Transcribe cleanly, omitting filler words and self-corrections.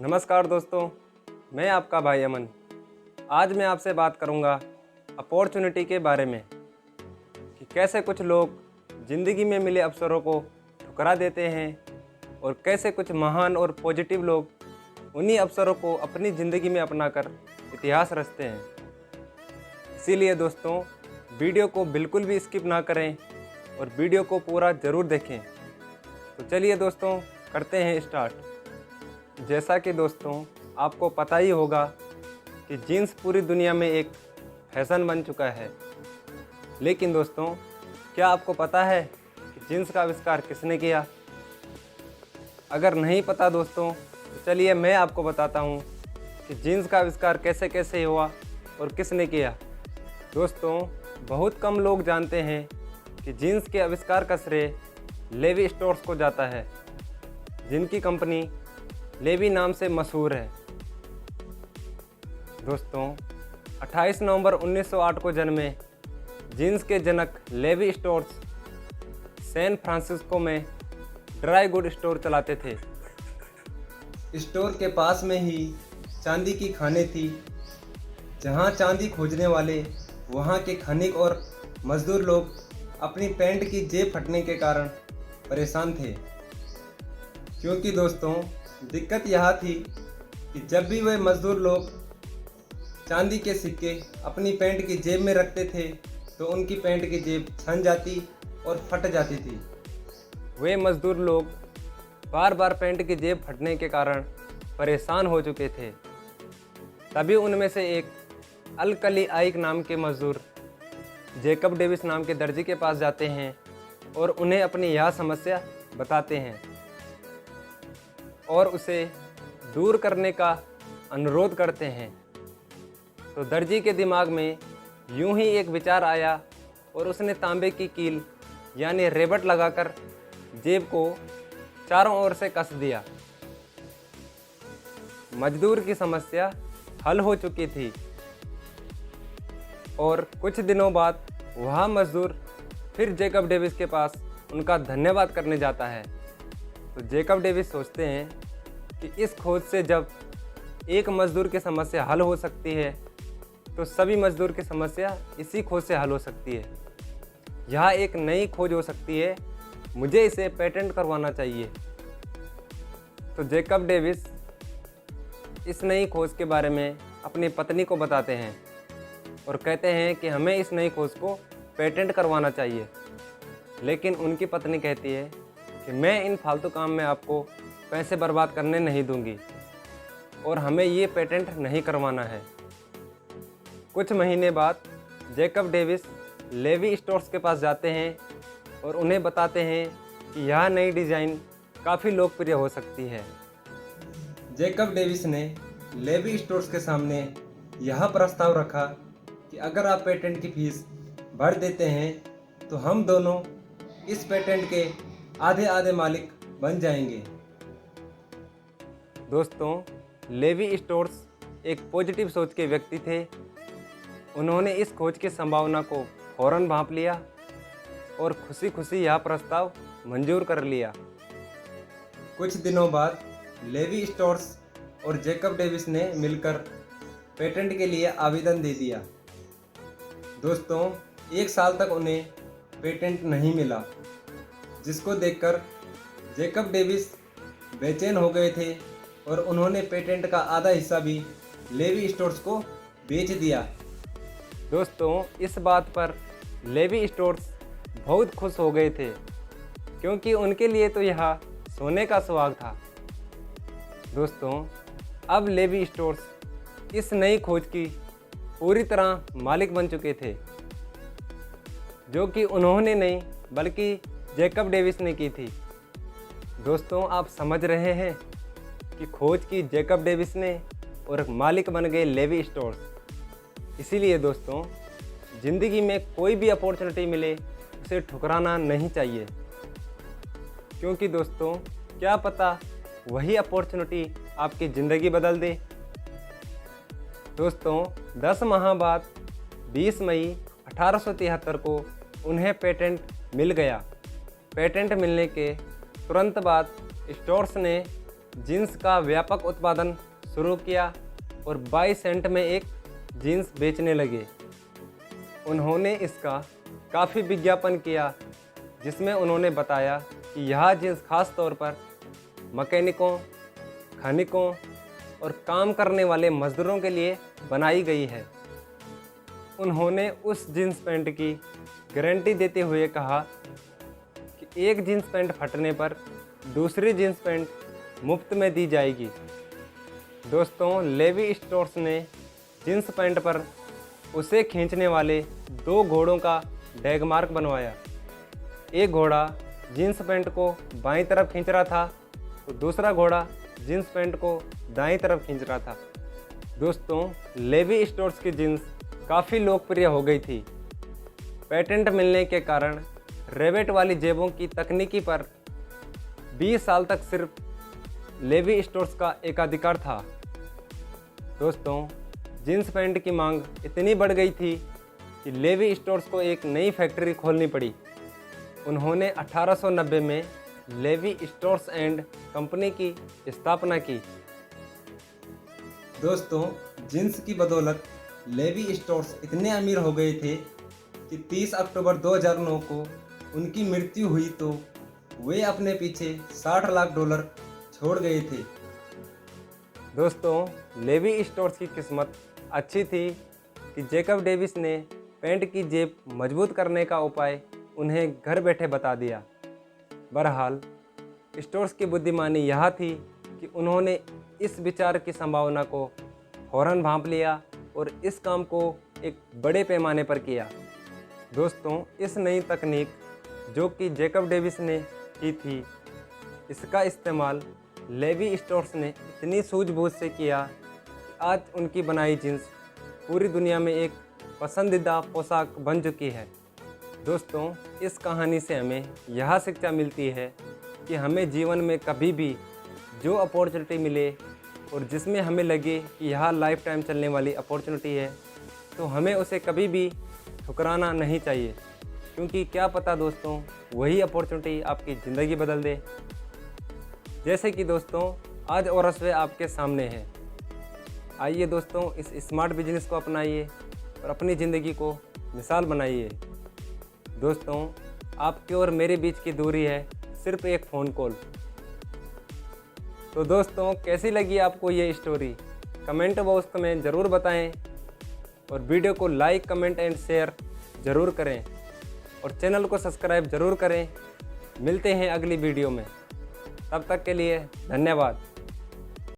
नमस्कार दोस्तों, मैं आपका भाई अमन। आज मैं आपसे बात करूंगा अपॉर्चुनिटी के बारे में कि कैसे कुछ लोग ज़िंदगी में मिले अवसरों को ठुकरा देते हैं और कैसे कुछ महान और पॉजिटिव लोग उन्हीं अवसरों को अपनी ज़िंदगी में अपनाकर इतिहास रचते हैं। इसीलिए दोस्तों, वीडियो को बिल्कुल भी स्किप ना करें और वीडियो को पूरा ज़रूर देखें। तो चलिए दोस्तों, करते हैं स्टार्ट। जैसा कि दोस्तों आपको पता ही होगा कि जीन्स पूरी दुनिया में एक फैशन बन चुका है। लेकिन दोस्तों, क्या आपको पता है कि जीन्स का आविष्कार किसने किया? अगर नहीं पता दोस्तों, तो चलिए मैं आपको बताता हूँ कि जीन्स का आविष्कार कैसे कैसे हुआ और किसने किया। दोस्तों, बहुत कम लोग जानते हैं कि जीन्स के आविष्कार का श्रेय लेवी स्ट्रॉस को जाता है, जिनकी कंपनी लेवी नाम से मशहूर है। दोस्तों, 28 नवंबर 1908 को जन्मे जीन्स के जनक लेवी स्ट्रॉस सैन फ्रांसिस्को में ड्राई गुड स्टोर चलाते थे। स्टोर के पास में ही चांदी की खानें थी, जहां चांदी खोजने वाले वहां के खनिक और मजदूर लोग अपनी पैंट की जेब फटने के कारण परेशान थे। क्योंकि दोस्तों, दिक्कत यह थी कि जब भी वे मजदूर लोग चांदी के सिक्के अपनी पैंट की जेब में रखते थे तो उनकी पैंट की जेब छन जाती और फट जाती थी। वे मजदूर लोग बार बार पैंट की जेब फटने के कारण परेशान हो चुके थे। तभी उनमें से एक अल-कली आइक नाम के मजदूर जैकब डेविस नाम के दर्जी के पास जाते हैं और उन्हें अपनी यह समस्या बताते हैं और उसे दूर करने का अनुरोध करते हैं। तो दर्जी के दिमाग में यूं ही एक विचार आया और उसने तांबे की कील यानी रेबट लगाकर जेब को चारों ओर से कस दिया। मजदूर की समस्या हल हो चुकी थी और कुछ दिनों बाद वह मजदूर फिर जैकब डेविस के पास उनका धन्यवाद करने जाता है। तो जैकब डेविस सोचते हैं कि इस खोज से जब एक मजदूर की समस्या हल हो सकती है तो सभी मजदूर की समस्या इसी खोज से हल हो सकती है। यह एक नई खोज हो सकती है, मुझे इसे पेटेंट करवाना चाहिए। तो जैकब डेविस इस नई खोज के बारे में अपनी पत्नी को बताते हैं और कहते हैं कि हमें इस नई खोज को पेटेंट करवाना चाहिए। लेकिन उनकी पत्नी कहती है कि मैं इन फालतू काम में आपको पैसे बर्बाद करने नहीं दूंगी और हमें ये पेटेंट नहीं करवाना है। कुछ महीने बाद जैकब डेविस लेवी स्ट्रॉस के पास जाते हैं और उन्हें बताते हैं कि यह नई डिज़ाइन काफ़ी लोकप्रिय हो सकती है। जैकब डेविस ने लेवी स्ट्रॉस के सामने यह प्रस्ताव रखा कि अगर आप पेटेंट की फीस भर देते हैं तो हम दोनों इस पेटेंट के आधे आधे मालिक बन जाएंगे। दोस्तों, लेवी स्ट्रॉस एक पॉजिटिव सोच के व्यक्ति थे। उन्होंने इस खोज की संभावना को फौरन भांप लिया और खुशी खुशी यह प्रस्ताव मंजूर कर लिया। कुछ दिनों बाद लेवी स्ट्रॉस और जैकब डेविस ने मिलकर पेटेंट के लिए आवेदन दे दिया। दोस्तों, 1 साल तक उन्हें पेटेंट नहीं मिला, जिसको देखकर जैकब डेविस बेचैन हो गए थे और उन्होंने पेटेंट का आधा हिस्सा भी लेवी स्ट्रॉस को बेच दिया। दोस्तों, इस बात पर लेवी स्ट्रॉस बहुत खुश हो गए थे, क्योंकि उनके लिए तो यह सोने का सुहाग था। दोस्तों, अब लेवी स्ट्रॉस इस नई खोज की पूरी तरह मालिक बन चुके थे, जो कि उन्होंने नहीं बल्कि जैकब डेविस ने की थी। दोस्तों, आप समझ रहे हैं कि खोज की जैकब डेविस ने और मालिक बन गए लेवी स्ट्रॉस। इसीलिए दोस्तों, ज़िंदगी में कोई भी अपॉर्चुनिटी मिले उसे ठुकराना नहीं चाहिए, क्योंकि दोस्तों क्या पता वही अपॉर्चुनिटी आपकी ज़िंदगी बदल दे। दोस्तों, 10 माह बाद 20 मई 1873 को उन्हें पेटेंट मिल गया। पेटेंट मिलने के तुरंत बाद स्ट्रॉस ने जीन्स का व्यापक उत्पादन शुरू किया और 22 सेंट में एक जीन्स बेचने लगे। उन्होंने इसका काफ़ी विज्ञापन किया, जिसमें उन्होंने बताया कि यह जीन्स खास तौर पर मैकेनिकों, खनिकों और काम करने वाले मज़दूरों के लिए बनाई गई है। उन्होंने उस जीन्स पैंट की गारंटी देते हुए कहा कि एक जीन्स पैंट फटने पर दूसरी जीन्स पैंट मुफ्त में दी जाएगी। दोस्तों, लेवी स्टोर्स ने जीन्स पैंट पर उसे खींचने वाले 2 घोड़ों का टैगमार्क बनवाया। एक घोड़ा जीन्स पैंट को बाईं तरफ खींच रहा था तो दूसरा घोड़ा जीन्स पैंट को दाईं तरफ खींच रहा था। दोस्तों, लेवी स्टोर्स की जीन्स काफ़ी लोकप्रिय हो गई थी। पेटेंट मिलने के कारण रेवेट वाली जेबों की तकनीकी पर 20 साल तक सिर्फ लेवी स्टोर्स का एकाधिकार था। दोस्तों, जीन्स पैंट की मांग इतनी बढ़ गई थी कि लेवी स्टोर्स को एक नई फैक्ट्री खोलनी पड़ी। उन्होंने 1890 में लेवी स्टोर्स एंड कंपनी की स्थापना की। दोस्तों, जीन्स की बदौलत लेवी स्टोर्स इतने अमीर हो गए थे कि 30 अक्टूबर 2009 को उनकी मृत्यु हुई तो वे अपने पीछे $60 लाख छोड़ गए थे। दोस्तों, लेवी स्टोर्स की किस्मत अच्छी थी कि जैकब डेविस ने पैंट की जेब मजबूत करने का उपाय उन्हें घर बैठे बता दिया। बहरहाल, स्टोर्स की बुद्धिमानी यह थी कि उन्होंने इस विचार की संभावना को फौरन भांप लिया और इस काम को एक बड़े पैमाने पर किया। दोस्तों, इस नई तकनीक जो कि जैकब डेविस ने की थी, इसका इस्तेमाल लेवी स्टोर्स ने इतनी सूझबूझ से किया कि आज उनकी बनाई जीन्स पूरी दुनिया में एक पसंदीदा पोशाक बन चुकी है। दोस्तों, इस कहानी से हमें यह शिक्षा मिलती है कि हमें जीवन में कभी भी जो अपॉर्चुनिटी मिले और जिसमें हमें लगे कि यह लाइफ टाइम चलने वाली अपॉर्चुनिटी है, तो हमें उसे कभी भी ठुकराना नहीं चाहिए, क्योंकि क्या पता दोस्तों वही अपॉर्चुनिटी आपकी ज़िंदगी बदल दे। जैसे कि दोस्तों आज औरसवे आपके सामने है। आइए दोस्तों, इस स्मार्ट बिजनेस को अपनाइए और अपनी ज़िंदगी को मिसाल बनाइए। दोस्तों, आपके और मेरे बीच की दूरी है सिर्फ एक फ़ोन कॉल। तो दोस्तों, कैसी लगी आपको ये स्टोरी? कमेंट बॉक्स में ज़रूर बताएं और वीडियो को लाइक, कमेंट एंड शेयर ज़रूर करें और चैनल को सब्सक्राइब ज़रूर करें। मिलते हैं अगली वीडियो में, तब तक के लिए धन्यवाद।